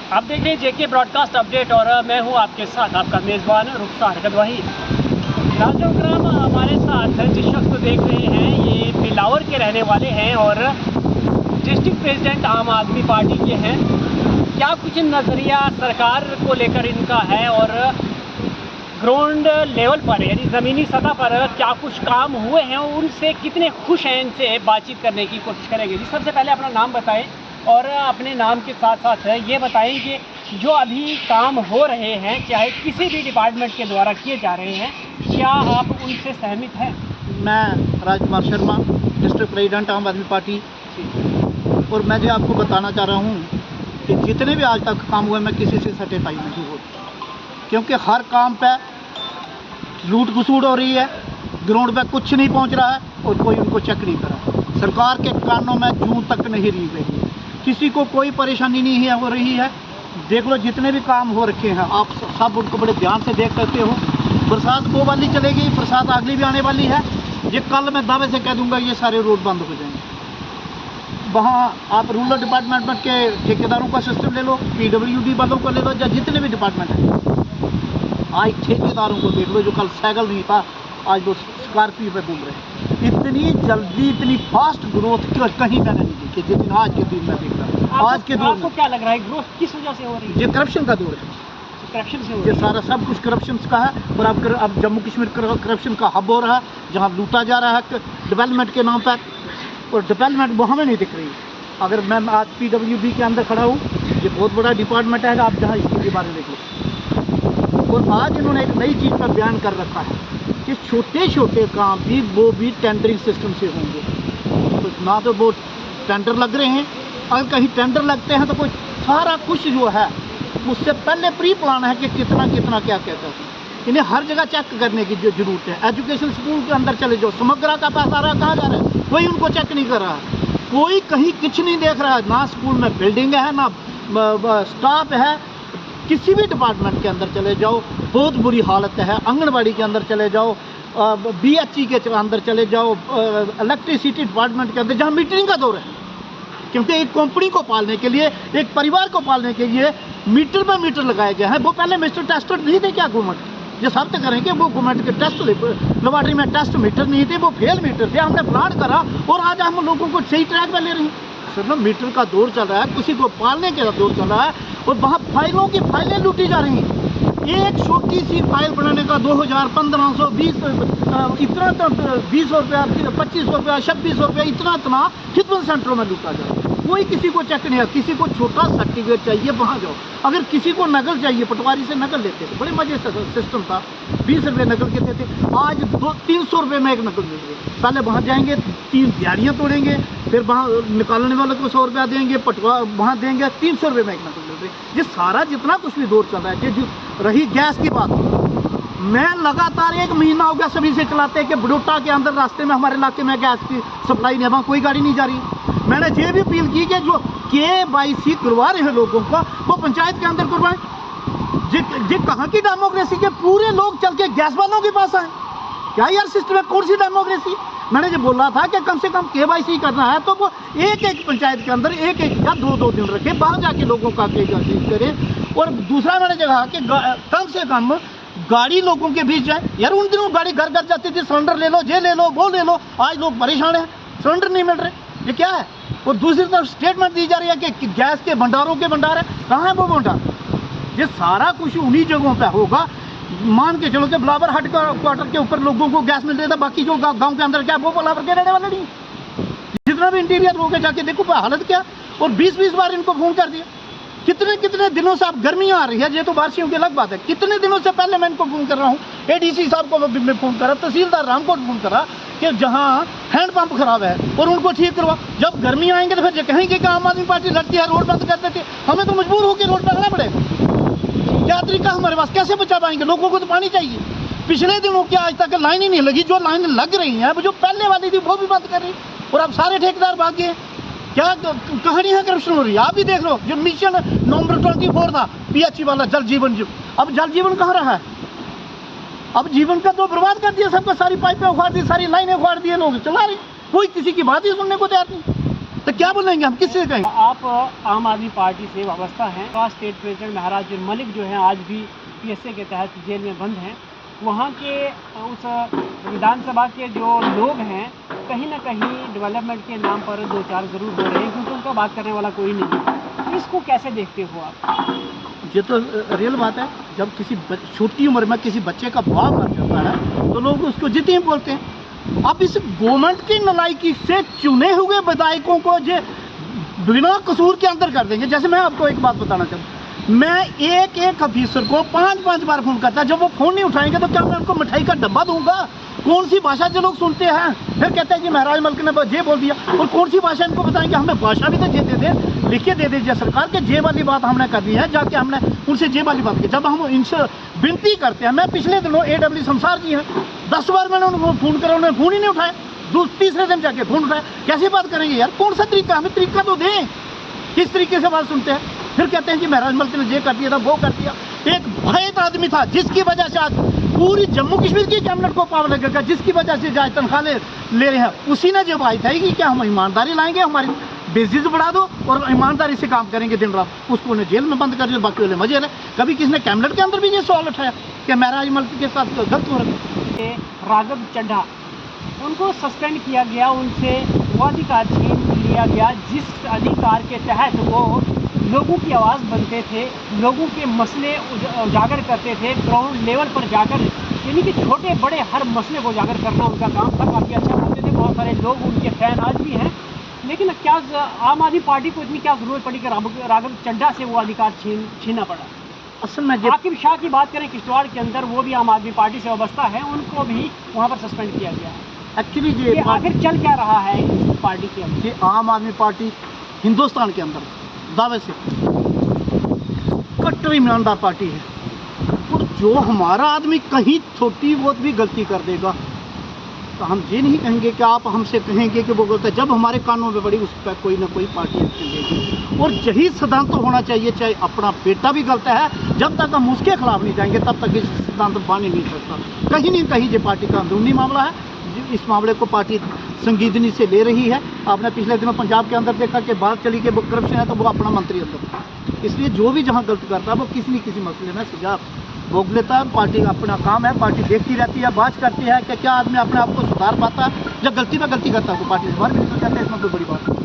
आप देख रहे हैं जेके ब्रॉडकास्ट अपडेट और मैं हूं आपके साथ आपका मेज़बान रुखसार गदवाही। राजोग्राम हमारे साथ जिस शख्स को देख रहे हैं ये बिलावर के रहने वाले हैं और डिस्ट्रिक्ट प्रेसिडेंट आम आदमी पार्टी के हैं। क्या कुछ नज़रिया सरकार को लेकर इनका है और ग्राउंड लेवल पर यानी ज़मीनी सतह पर क्या कुछ काम हुए हैं, उनसे कितने खुश हैं, इनसे बातचीत करने की कोशिश करेंगे। जी, सबसे पहले अपना नाम बताएं और अपने नाम के साथ साथ ये बताएं कि जो अभी काम हो रहे हैं चाहे किसी भी डिपार्टमेंट के द्वारा किए जा रहे हैं, क्या आप उनसे सहमत हैं? मैं राजकुमार शर्मा, डिस्ट्रिक्ट प्रेसिडेंट आम आदमी पार्टी, और मैं जो आपको बताना चाह रहा हूँ कि जितने भी आज तक काम हुए मैं किसी से सेटिस्फाई नहीं हूँ, क्योंकि हर काम पे लूट घसूट हो रही है, ग्राउंड पे कुछ नहीं पहुँच रहा है और कोई उनको चेक नहीं कर रहा। सरकार के कानों में जूं तक नहीं रील रही है, किसी को कोई परेशानी नहीं है हो रही है। देख लो जितने भी काम हो रखे हैं, आप सब उनको बड़े ध्यान से देख सकते हो। बरसात वो वाली चलेगी, बरसात अगली भी आने वाली है। ये कल मैं दावे से कह दूंगा ये सारे रोड बंद हो जाएंगे। वहाँ आप रूरल डिपार्टमेंट के ठेकेदारों का सिस्टम ले लो, PWD वालों को ले लो, या जितने भी डिपार्टमेंट हैं, आज ठेकेदारों को देख लो। जो कल साइकिल नहीं था आज वो स्कॉर्पियो पे घूम रहे हैं। इतनी जल्दी इतनी फास्ट ग्रोथ कहीं मैंने नहीं देखी जितनी आज के दिन में देख रहा हूँ। आज के दौर में क्या लग रहा है ग्रोथ किस वजह से हो रही है? ये करप्शन का दौर है, करप्शन से हो ये रही है। सारा सब कुछ करप्शन का है। और अब जम्मू कश्मीर करप्शन का हब हो रहा है, जहाँ लूटा जा रहा है डेवलपमेंट के नाम पर, और डेवलपमेंट वो हमें नहीं दिख रही। अगर मैं आज PWD के अंदर खड़ा हूँ, ये बहुत बड़ा डिपार्टमेंट है, आप जहाँ इसके बारे में देख लो। और आज इन्होंने एक नई चीज़ का बयान कर रखा है कि छोटे छोटे काम भी वो भी टेंडरिंग सिस्टम से होंगे। तो ना तो वो टेंडर लग रहे हैं, अगर कहीं टेंडर लगते हैं तो कोई सारा कुछ जो है उससे पहले प्री प्लान है कि कितना कितना क्या कहता है। इन्हें हर जगह चेक करने की जो जरूरत है। एजुकेशन स्कूल के अंदर चले जाओ, समग्रा का पैसा आ रहा कहाँ जा रहा है, कोई उनको चेक नहीं कर रहा है। कोई कहीं कुछ नहीं देख रहा है, ना स्कूल में बिल्डिंग है ना स्टाफ है। किसी भी डिपार्टमेंट के अंदर चले जाओ बहुत बुरी हालत है। आंगनबाड़ी के अंदर चले जाओ, BHE के अंदर चले जाओ, इलेक्ट्रिसिटी डिपार्टमेंट के अंदर जहाँ मीटरिंग का दौर है, क्योंकि एक कंपनी को पालने के लिए, एक परिवार को पालने के लिए मीटर पे मीटर लगाए गए हैं। वो पहले मिस्टर टेस्टर नहीं थे क्या गवर्नमेंट? जो साबित करें कि वो गवर्नमेंट के टेस्ट लेबॉर्ट्री में टेस्ट मीटर नहीं थे, वो फेल मीटर थे। हमने प्लान करा और आज हम लोगों को सही ट्रैक पर ले रहे हैं। सिर्फ मीटर का दौर चल रहा है, किसी को पालने का दौर चल रहा है, और वहाँ फाइलों की फाइलें लूटी जा रही हैं। एक छोटी सी फाइल बनाने का 2000, 1500, 20 इतना 20 रुपया, 25 रुपया, 26 रुपया, इतना खिदमत सेंटरों में लूटा जा रहा है। कोई किसी को चेक नहीं है। किसी को छोटा सर्टिफिकेट चाहिए वहाँ जाओ, अगर किसी को नकल चाहिए पटवारी से नकल लेते थे, बड़े मजे से सिस्टम था। 20 रुपये नकल के देते, आज 300 रुपये में एक नकल मिल रही है। पहले वहाँ जाएंगे 3 दिहाड़ियाँ तोड़ेंगे, फिर वहाँ निकालने वाले को 100 रुपया देंगे, पटवा वहाँ देंगे 300 रुपये में एक नकल मिल रही है। ये सारा जितना कुछ भी दौर चल रहा है। जो रही गैस की बात, मैं लगातार 1 महीना हो गया सभी से चलाते हैं कि बड़ोटा के अंदर रास्ते में हमारे इलाके में गैस की सप्लाई नहीं है, वहाँ कोई गाड़ी नहीं जा रही। मैंने ये भी अपील की कि जो KYC करवा रहे हैं लोगों का, वो पंचायत के अंदर करवाएं। जी कहाँ की डेमोक्रेसी के पूरे लोग चल के गैस वालों के पास आए? क्या यार सिस्टम है, कौन सी डेमोक्रेसी? मैंने जो बोला था कि कम से कम KYC करना है तो वो एक पंचायत के अंदर एक या 2 दिन रखे, बाहर जाके लोगों का KYC करें। और दूसरा मैंने कहा कि कम से कम गाड़ी लोगों के बीच जाए। यार उन दिनों गाड़ी घर घर जाती थी, सिलेंडर ले लो, ये ले लो, वो ले लो। आज लोग परेशान हैं, सिलेंडर नहीं मिल रहे, ये क्या है? और दूसरी तरफ स्टेटमेंट दी जा रही है कि गैस के भंडारों के भंडार है। कहाँ है वो भंडार? ये सारा कुछ उन्हीं जगहों पे होगा। मान के चलो कि बिलावर हट क्वार्टर के ऊपर लोगों को गैस मिल रहा था, बाकी जो गांव के अंदर क्या वो बिलावर के रहने वाले नहीं। जितना भी इंटीरियर लोग जाके देखो हालत क्या। और 20-20 बार इनको फोन कर दिया। कितने दिनों से आप गर्मियाँ आ रही है, ये तो बारिशों की अलग बात है। कितने दिनों से पहले मैं इनको फोन कर रहा हूँ, ADC साहब को मैं फोन करा, तहसीलदार राम को फोन करा कि जहाँ हैंडपंप खराब है और उनको ठीक करवा। जब गर्मी आएंगे तो फिर कहेंगे कि आम आदमी पार्टी लड़ती है, रोड बंद कर देती है। हमें तो मजबूर होकर रोड पर आना पड़ेगा। यात्री का हमारे पास कैसे बचा पाएंगे? लोगों को तो पानी चाहिए। पिछले दिनों की आज तक लाइन ही नहीं लगी। जो लाइन लग रही है, जो पहले वाली थी वो भी बंद कर रही, और अब सारे ठेकेदार भाग गए। क्या कहानी है करप्शन हो रही है? आप भी देख लो। जो मिशन नंबर 24 था PHE वाला जल जीवन, अब जल जीवन कहाँ रहा है? अब जीवन का तो बर्बाद कर दिया सबका। सारी पाइपें उखाड़ दी, सारी लाइनें उखाड़ दी, लोग चला रहे, कोई किसी की बात ही सुनने को तैयार नहीं। तो क्या बोलेंगे हम, किससे कहेंगे? आप आम आदमी पार्टी से वाबस्ता हैं। स्टेट प्रेसिडेंट महाराज मलिक जो हैं आज भी PSA के तहत जेल में बंद हैं। वहाँ के उस विधानसभा के जो लोग हैं कहीं ना कहीं डेवलपमेंट के नाम पर दो चार ज़रूर हो रहे हैं, क्योंकि उनका बात करने वाला कोई नहीं है। इसको कैसे देखते हो आप? ये तो रियल बात है। जब किसी छोटी उम्र में किसी बच्चे का बाप मर जाता है तो लोग उसको जितने ही बोलते हैं। अब इस गवर्नमेंट की नालायकी से चुने हुए विधायकों को जो बिना कसूर के अंदर कर देंगे। जैसे मैं आपको एक बात बताना चाहूँ, मैं एक एक ऑफिसर को 5-5 बार फ़ोन करता, जब वो फ़ोन नहीं उठाएंगे तो क्या मैं उनको मिठाई का डब्बा दूंगा? कौन सी भाषा जो लोग सुनते हैं, फिर कहते हैं कि महाराज मलिक ने ये बोल दिया, और कौन सी भाषा इनको बताएंगे? हमें भाषा भी तो जे दे दें, लिख के दे दीजिए सरकार के जे वाली बात हमने कर दी है, जाके हमने उनसे जे वाली बात की। जब हम इनसे विनती करते हैं, मैं पिछले दिनों AW शमशार जी हैं, 10 बार मैंने उनको फ़ोन करा, उन्होंने फ़ोन ही नहीं उठाया। तीसरे दिन जाके फ़ोन उठाया। कैसे बात करेंगे यार? कौन सा तरीका? हमें तरीका तो दें, किस तरीके से बात सुनते हैं। फिर कहते हैं कि महाराज मलिक ने ये कर दिया था, वो कर दिया। एक भयत आदमी था जिसकी वजह से आज पूरी जम्मू कश्मीर की कैबिनेट को पावर लगेगा, जिसकी वजह से आज तनख्वाह ले रहे हैं, उसी ने जो बात है कि क्या हम ईमानदारी लाएंगे, हमारी बिजनेस बढ़ा दो और ईमानदारी से काम करेंगे दिन रात, उसको उन्हें जेल में बंद कर दिया, बाकी वाले मजे रहे। कभी किसी ने कैबिनेट के अंदर भी ये सवाल उठाया कि महाराज मलिक के साथ गलत हो रहा है? राघव चड्ढा, उनको सस्पेंड किया गया, उनसे वो अधिकार छीन लिया गया जिस अधिकार के तहत वो लोगों की आवाज़ बनते थे, लोगों के मसले उजागर करते थे, ग्राउंड लेवल पर जाकर, यानी कि छोटे बड़े हर मसले को उजागर करना उनका काम था। काफ़ी अच्छा बोलते थे, बहुत सारे लोग उनके फैन आज भी हैं। लेकिन क्या आम आदमी पार्टी को इतनी क्या ज़रूरत पड़ी कि राघव चड्ढा से वो अधिकार छीनना पड़ा? असल में आकिब शाह की बात करें किश्तवाड़ के अंदर, वो भी आम आदमी पार्टी से वाबस्ता है, उनको भी वहाँ पर सस्पेंड किया गया है। एक्चुअली ये आखिर चल क्या रहा है इस पार्टी के अंदर? ये आम आदमी पार्टी हिंदुस्तान के अंदर दावे से कट्टर ईमानदार पार्टी है, और जो हमारा आदमी कहीं छोटी बहुत भी गलती कर देगा तो हम ये नहीं कहेंगे कि आप हमसे कहेंगे कि वो गलत है। जब हमारे कानून में पड़ी, उस पर कोई ना कोई पार्टी एक्शन लेगी, और यही सिद्धांत तो होना चाहिए। चाहे अपना बेटा भी गलत है, जब तक हम उसके खिलाफ नहीं जाएंगे तब तक इस सिद्धांत बन ही नहीं सकता। कहीं नहीं कहीं ये पार्टी का अंदरूनी मामला है। इस मामले को पार्टी संजीदगी से ले रही है। आपने पिछले दिनों पंजाब के अंदर देखा कि बात चली कि वो करप्शन है, तो वो अपना मंत्री अंदर। इसलिए जो भी जहाँ गलत करता है वो किसी न किसी मसले में सजा भोग लेता है। पार्टी अपना काम है, पार्टी देखती रहती है, बात करती है कि क्या आदमी अपने आप को सुधार पाता है। जब गलती में गलती करता है तो पार्टी से बाहर भी निकल जाता है, इसमें कोई बड़ी बात नहीं।